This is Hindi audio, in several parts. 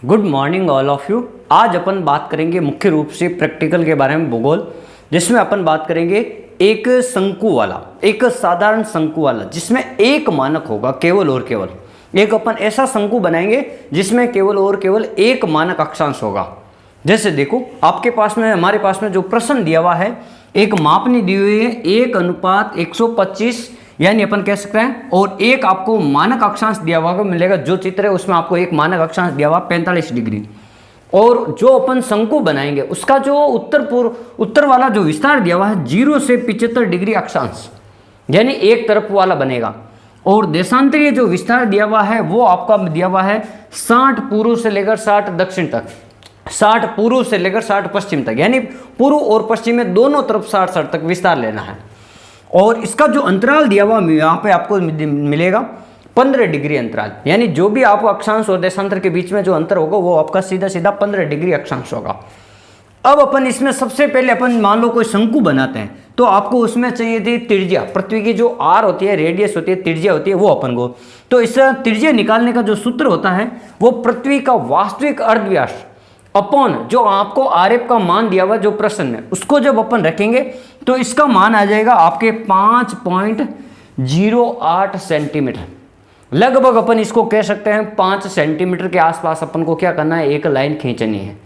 Good morning all of you. आज अपन बात करेंगे मुख्य रूप से प्रैक्टिकल के बारे में, भूगोल, जिसमें अपन बात करेंगे एक शंकु वाला, एक साधारण शंकु वाला, जिसमें एक मानक होगा केवल और केवल। एक अपन ऐसा शंकु बनाएंगे जिसमें केवल और केवल एक मानक अक्षांश होगा। जैसे देखो आपके पास में, हमारे पास में जो प्रश्न दिया हुआ है, एक मापनी दी हुई है 1:125, यानी अपन कह सकते हैं, और एक आपको मानक अक्षांश दिया हुआ मिलेगा। जो चित्र है उसमें आपको एक मानक अक्षांश दिया हुआ 45 डिग्री, और जो अपन शंकु बनाएंगे उसका जो उत्तर वाला जो विस्तार दिया हुआ है 0 से 75 डिग्री अक्षांश, यानी एक तरफ वाला बनेगा। और देशांतरीय जो विस्तार दिया हुआ है वो आपका दिया हुआ है 60 पूर्व से लेकर 60 दक्षिण तक, 60 पूर्व से लेकर 60 पश्चिम तक, यानी पूर्व और पश्चिम में दोनों तरफ 60 तक विस्तार लेना है। और इसका जो अंतराल दिया हुआ यहाँ पे आपको मिलेगा 15 डिग्री अंतराल, यानी जो भी आपको अक्षांश और देशांतर के बीच में जो अंतर होगा वो आपका सीधा सीधा 15 डिग्री अक्षांश होगा। अब अपन इसमें सबसे पहले अपन मान लो कोई शंकु बनाते हैं, तो आपको उसमें चाहिए थी त्रिज्या, पृथ्वी की जो आर होती है, रेडियस होती है, त्रिज्या होती है, वो अपन को। तो इस त्रिज्या निकालने का जो सूत्र होता है वो पृथ्वी का वास्तविक अर्धव्यास अपॉन जो आपको आरएफ का मान दिया हुआ जो प्रश्न में, उसको जब अपन रखेंगे तो इसका मान आ जाएगा आपके 5.08 सेंटीमीटर। लगभग अपन इसको कह सकते हैं 5 सेंटीमीटर के आसपास अपन को क्या करना है, एक लाइन खींचनी है।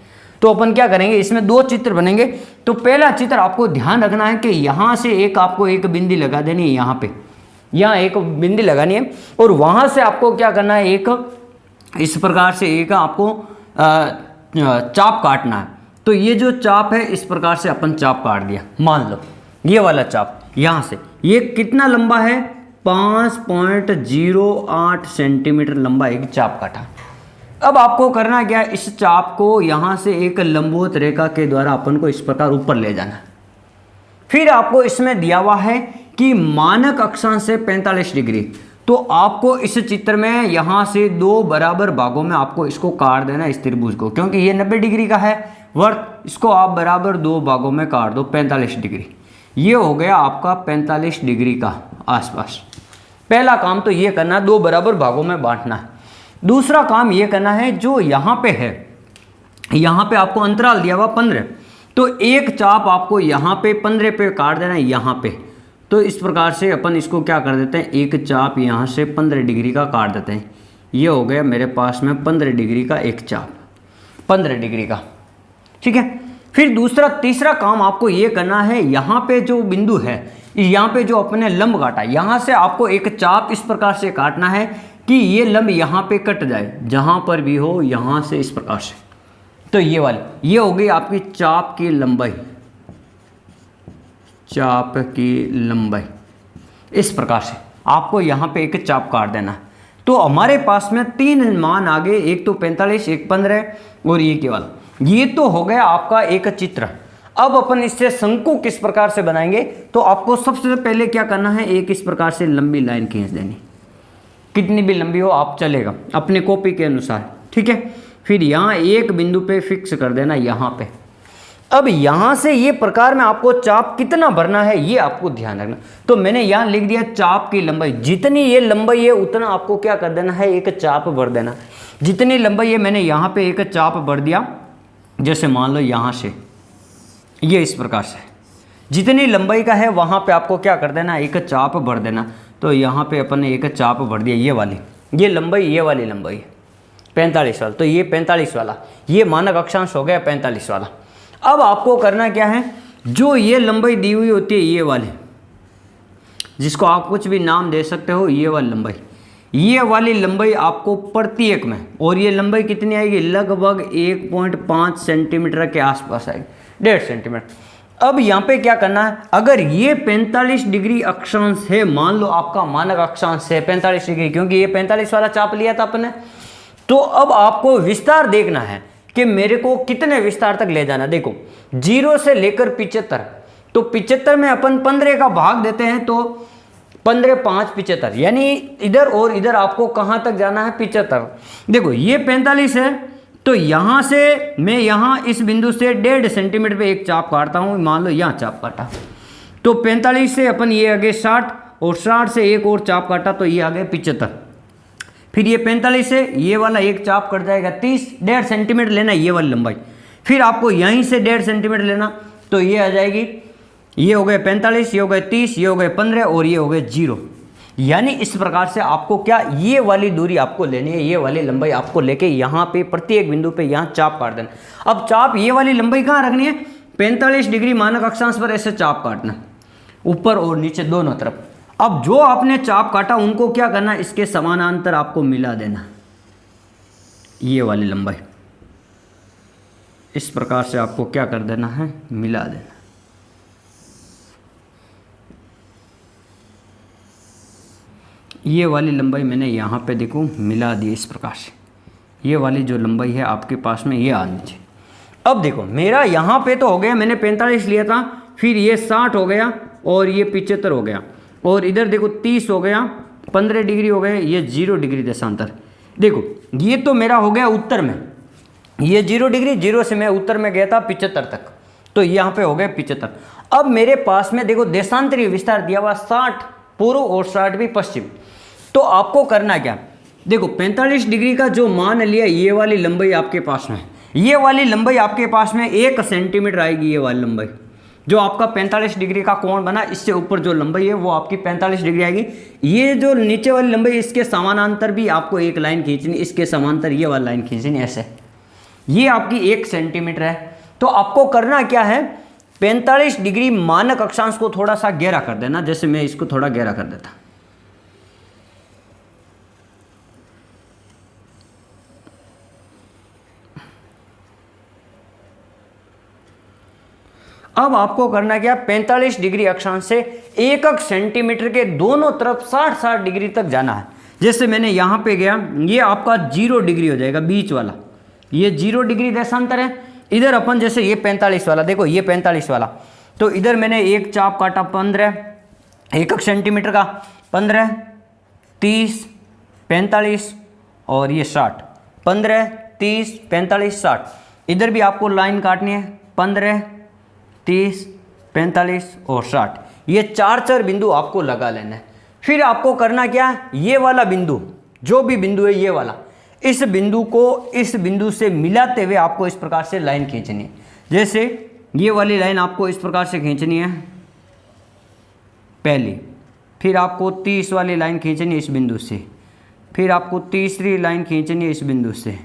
तो अपन क्या करेंगे, इसमें दो चित्र बनेंगे। तो पहला चित्र आपको ध्यान रखना है कि यहाँ से एक आपको एक बिंदी लगा देनी है, यहाँ पे, यहाँ एक बिंदी लगानी है, और वहाँ से आपको क्या करना है, एक इस प्रकार से एक आपको चाप काटना है। तो ये जो चाप है इस प्रकार से अपन चाप काट दिया, मान लो ये वाला चाप यहाँ से, ये कितना लंबा है, 5.08 सेंटीमीटर लंबा एक चाप काटा। अब आपको करना क्या है, इस चाप को यहाँ से एक लंबवत रेखा के द्वारा अपन को इस प्रकार ऊपर ले जाना। फिर आपको इसमें दिया हुआ है कि मानक अक्षांश से 45 डिग्री, तो आपको इस चित्र में यहाँ से दो बराबर भागों में आपको इसको काट देना इस त्रिभुज को, क्योंकि ये 90 डिग्री का है वर्त, इसको आप बराबर दो भागों में काट दो 45 डिग्री। ये हो गया आपका 45 डिग्री का आसपास। पहला काम तो ये करना, दो बराबर भागों में बांटना है। दूसरा काम ये करना है, जो यहाँ पे है, यहाँ पे आपको अंतराल दिया हुआ 15, तो एक चाप आपको यहाँ पे 15 पे काट देना है यहाँ पे। तो इस प्रकार से अपन इसको क्या कर देते हैं, एक चाप यहाँ से 15 डिग्री का काट देते हैं। ये हो गया मेरे पास में 15 डिग्री का एक चाप, 15 डिग्री का, ठीक है। फिर तीसरा काम आपको ये करना है, यहाँ पे जो बिंदु है, यहाँ पे जो अपने लंब काटा, यहाँ से आपको एक चाप इस प्रकार से काटना है कि ये लंब यहाँ पे कट जाए, जहाँ पर भी हो, यहाँ से इस प्रकार से। तो ये वाली, ये हो गई आपकी चाप की लंबाई, चाप की लंबाई। इस प्रकार से आपको यहाँ पे एक चाप काट देना है। तो हमारे पास में तीन मान आ गए, एक तो 45, एक 15 और ये केवल। ये तो हो गया आपका एक चित्र। अब अपन इससे शंकु किस प्रकार से बनाएंगे, तो आपको सबसे पहले क्या करना है, एक इस प्रकार से लंबी लाइन खींच देनी, कितनी भी लंबी हो आप चलेगा अपने कॉपी के अनुसार, ठीक है। फिर यहाँ एक बिंदु पे फिक्स कर देना, यहाँ पे। अब यहाँ से ये प्रकार में आपको चाप कितना भरना है ये आपको ध्यान रखना। तो मैंने यहाँ लिख दिया चाप की लंबाई, जितनी ये लंबाई है उतना आपको क्या कर देना है, एक चाप भर देना। जितनी लंबाई है मैंने यहाँ पे एक चाप भर दिया, जैसे मान लो यहाँ से ये इस प्रकार से जितनी लंबाई का है वहाँ पे आपको क्या कर देना, एक चाप भर देना। तो यहाँ पे अपन ने एक चाप भर दिया, ये वाली, ये लंबाई, ये वाली लंबाई 45 वाला, तो ये 45 वाला, ये मानक अक्षांश हो गया 45 वाला। अब आपको करना क्या है, जो ये लंबाई दी हुई होती है ये वाली, जिसको आप कुछ भी नाम दे सकते हो, ये वाली लंबाई, ये वाली लंबाई आपको प्रत्येक में, और ये लंबाई कितनी आएगी, लगभग 1.5 सेंटीमीटर के आसपास आएगी, 1.5 सेंटीमीटर। अब यहाँ पे क्या करना है, अगर ये 45 डिग्री अक्षांश है, मान लो आपका मानक अक्षांश है 45 डिग्री, क्योंकि ये 45 वाला चाप लिया था अपने, तो अब आपको विस्तार देखना है कि मेरे को कितने विस्तार तक ले जाना। देखो 0 से लेकर 75, तो 75 में अपन 15 का भाग देते हैं, तो 15 5 75, यानी इधर और इधर आपको कहाँ तक जाना है, 75। देखो ये 45 है, तो यहाँ से मैं यहाँ इस बिंदु से 1.5 सेंटीमीटर पे एक चाप काटता हूँ, मान लो यहाँ चाप काटा, तो 45 से अपन ये आगे 60, और 60 से एक और चाप काटा, तो ये आगे 75। फिर ये 45 है, ये वाला एक चाप कट जाएगा 30, 1.5 सेंटीमीटर लेना ये वाली लंबाई। फिर आपको यहीं से 1.5 सेंटीमीटर लेना, तो ये आ जाएगी, ये हो गए 45, ये हो गए 30, ये हो गए 15 और ये हो गए 0। यानी इस प्रकार से आपको क्या, ये वाली दूरी आपको लेनी है, ये वाली लंबाई आपको लेके यहाँ पे प्रत्येक बिंदु पे यहाँ चाप काट देना। अब चाप ये वाली लंबाई कहाँ रखनी है, 45 डिग्री मानक अक्षांश पर ऐसे चाप काटना, ऊपर और नीचे दोनों तरफ। अब जो आपने चाप काटा उनको क्या करना, इसके समानांतर आपको मिला देना, ये वाली लंबाई इस प्रकार से आपको क्या कर देना है, मिला देना। ये वाली लंबाई मैंने यहाँ पे देखो मिला दी इस प्रकार से, ये वाली जो लंबाई है आपके पास में ये आनी चाहिए। अब देखो मेरा यहाँ पे तो हो गया, मैंने 45 लिया था, फिर ये 60 हो गया और ये 75 हो गया, और इधर देखो 30 हो गया, 15 डिग्री हो गए, ये 0 डिग्री देशांतर। देखो ये तो मेरा हो गया उत्तर में, ये 0 डिग्री, 0 से मैं उत्तर में गया था 75 तक, तो यहाँ पे हो गए 75। अब मेरे पास में देखो देशांतरीय विस्तार दिया हुआ 60 पूर्व और 60 भी पश्चिम। तो आपको करना क्या, देखो 45 डिग्री का जो मान लिया, ये वाली लंबाई आपके पास में, ये वाली लंबाई आपके पास में 1 सेंटीमीटर आएगी। ये वाली लंबाई जो आपका 45 डिग्री का कोण बना, इससे ऊपर जो लंबाई है वो आपकी 45 डिग्री आएगी। ये जो नीचे वाली लंबाई, इसके समानांतर भी आपको एक लाइन खींचनी, इसके समानांतर ये वाली लाइन खींचनी, ऐसे। ये आपकी 1 सेंटीमीटर है। तो आपको करना क्या है, 45 डिग्री मानक अक्षांश को थोड़ा सा गहरा कर देना, जैसे मैं इसको थोड़ा गहरा कर देता। अब आपको करना क्या, 45 डिग्री अक्षांश से 1 सेंटीमीटर के दोनों तरफ 60-60 डिग्री तक जाना है। जैसे मैंने यहाँ पे गया, ये आपका 0 डिग्री हो जाएगा, बीच वाला ये 0 डिग्री देशांतर है। इधर अपन जैसे ये 45 वाला, देखो ये 45 वाला, तो इधर मैंने एक चाप काटा 15, 1 सेंटीमीटर का, 15, 30, 45 और ये 60, 15, 30, 45, 60। इधर भी आपको लाइन काटनी है, 15, 30, 45 और 60। ये 4 बिंदु आपको लगा लेना है। फिर आपको करना क्या है, ये वाला बिंदु, जो भी बिंदु है ये वाला, इस बिंदु को इस बिंदु से मिलाते हुए आपको इस प्रकार से लाइन खींचनी है। जैसे ये वाली लाइन आपको इस प्रकार से खींचनी है पहली, फिर आपको 30 वाली लाइन खींचनी है इस बिंदु से, फिर आपको तीसरी लाइन खींचनी है इस बिंदु से,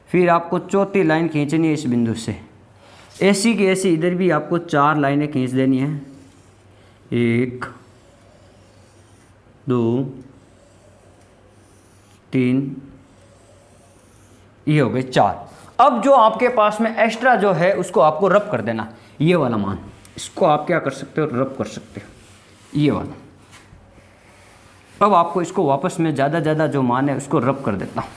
फिर आपको चौथी लाइन खींचनी है इस बिंदु से। ऐसी की ऐसी इधर भी आपको 4 लाइनें खींच देनी है, 1, 2, 3, ये हो गए 4। अब जो आपके पास में एक्स्ट्रा जो है उसको आपको रब कर देना, ये वाला मान, इसको आप क्या कर सकते हो, रब कर सकते हो, ये वाला। अब आपको इसको वापस में ज़्यादा जो मान है उसको रब कर देता हूँ।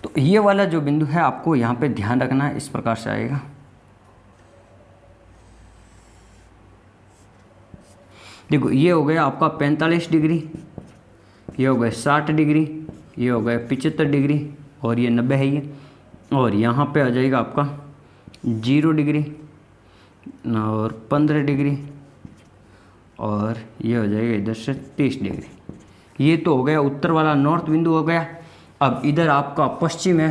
तो ये वाला जो बिंदु है आपको यहाँ पे ध्यान रखना है, इस प्रकार से आएगा। देखो ये हो गया आपका 45 डिग्री, ये हो गए 60 डिग्री, ये हो गए 75 डिग्री और ये 90 है ये, और यहाँ पे आ जाएगा आपका 0 डिग्री और 15 डिग्री और ये हो जाएगा इधर से 30 डिग्री। ये तो हो गया उत्तर वाला नॉर्थ बिंदु हो गया। अब इधर आपका पश्चिम है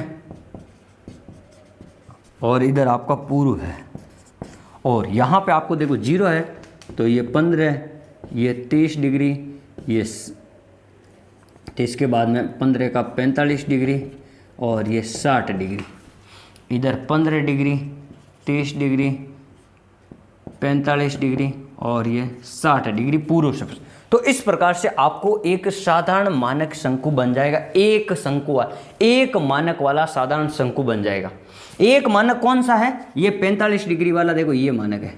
और इधर आपका पूर्व है, और यहाँ पे आपको देखो 0 है, तो ये 15, ये 30 डिग्री, ये 30 के बाद में 15 का 45 डिग्री और ये 60 डिग्री। इधर 15 डिग्री, 30 डिग्री, 45 डिग्री और ये 60 डिग्री पूर्व से। तो इस प्रकार से आपको एक साधारण मानक शंकु बन जाएगा, एक शंकु, एक मानक वाला साधारण शंकु बन जाएगा। एक मानक कौन सा है, ये 45 डिग्री वाला, देखो ये मानक है।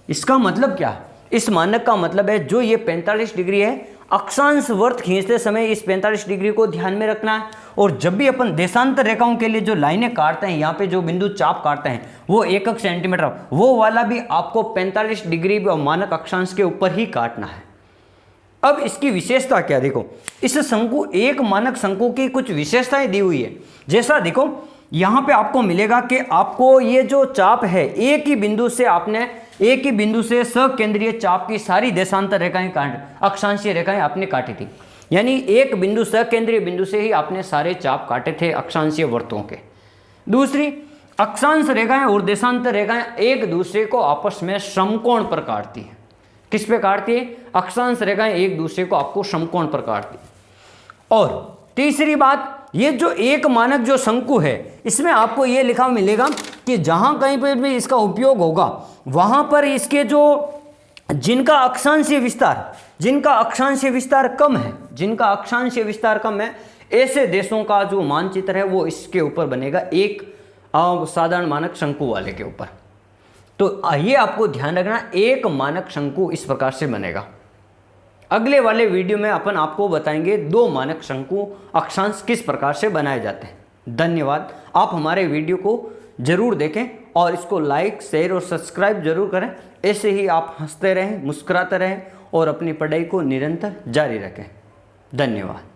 इसका मतलब क्या, इस मानक का मतलब है जो ये 45 डिग्री है, अक्षांश वर्त खींचते समय इस 45 डिग्री को ध्यान में रखना है। और जब भी अपन देशांतर रेखाओं के लिए जो लाइनें काटते हैं, यहाँ पे जो बिंदु चाप काटते हैं वो 1 सेंटीमीटर, वो वाला भी आपको 45 डिग्री मानक अक्षांश के ऊपर ही काटना है। अब इसकी विशेषता क्या, देखो इस शंकु, एक मानक शंकु की कुछ विशेषताएं दी हुई है। जैसा देखो यहाँ पे आपको मिलेगा कि आपको ये जो चाप है, एक ही बिंदु से आपने, एक ही बिंदु से सकेंद्रीय चाप की सारी देशांतर रेखाएं काट, अक्षांशीय रेखाएं आपने काटी थी। यानी एक बिंदु सकेंद्रीय बिंदु से ही आपने सारे चाप काटे थे अक्षांशीय वृत्तों के। दूसरी, अक्षांश रेखाएं और देशांतर रेखाएं एक दूसरे को आपस में समकोण पर काटती है। किस पे काटती है? अक्षांश रेखाएं एक दूसरे को आपको समकोण पर काटती है। और तीसरी बात, ये जो एक मानक जो शंकु है, इसमें आपको ये लिखा मिलेगा कि जहां कहीं पर भी इसका उपयोग होगा वहां पर इसके जो जिनका अक्षांशीय विस्तार कम है, ऐसे देशों का जो मानचित्र है वो इसके ऊपर बनेगा, एक साधारण मानक शंकु वाले के ऊपर। तो ये आपको ध्यान रखना, एक मानक शंकु इस प्रकार से बनेगा। अगले वाले वीडियो में अपन आपको बताएंगे 2 मानक शंकु अक्षांश किस प्रकार से बनाए जाते हैं। धन्यवाद। आप हमारे वीडियो को जरूर देखें और इसको लाइक, शेयर और सब्सक्राइब जरूर करें। ऐसे ही आप हंसते रहें, मुस्कुराते रहें और अपनी पढ़ाई को निरंतर जारी रखें। धन्यवाद।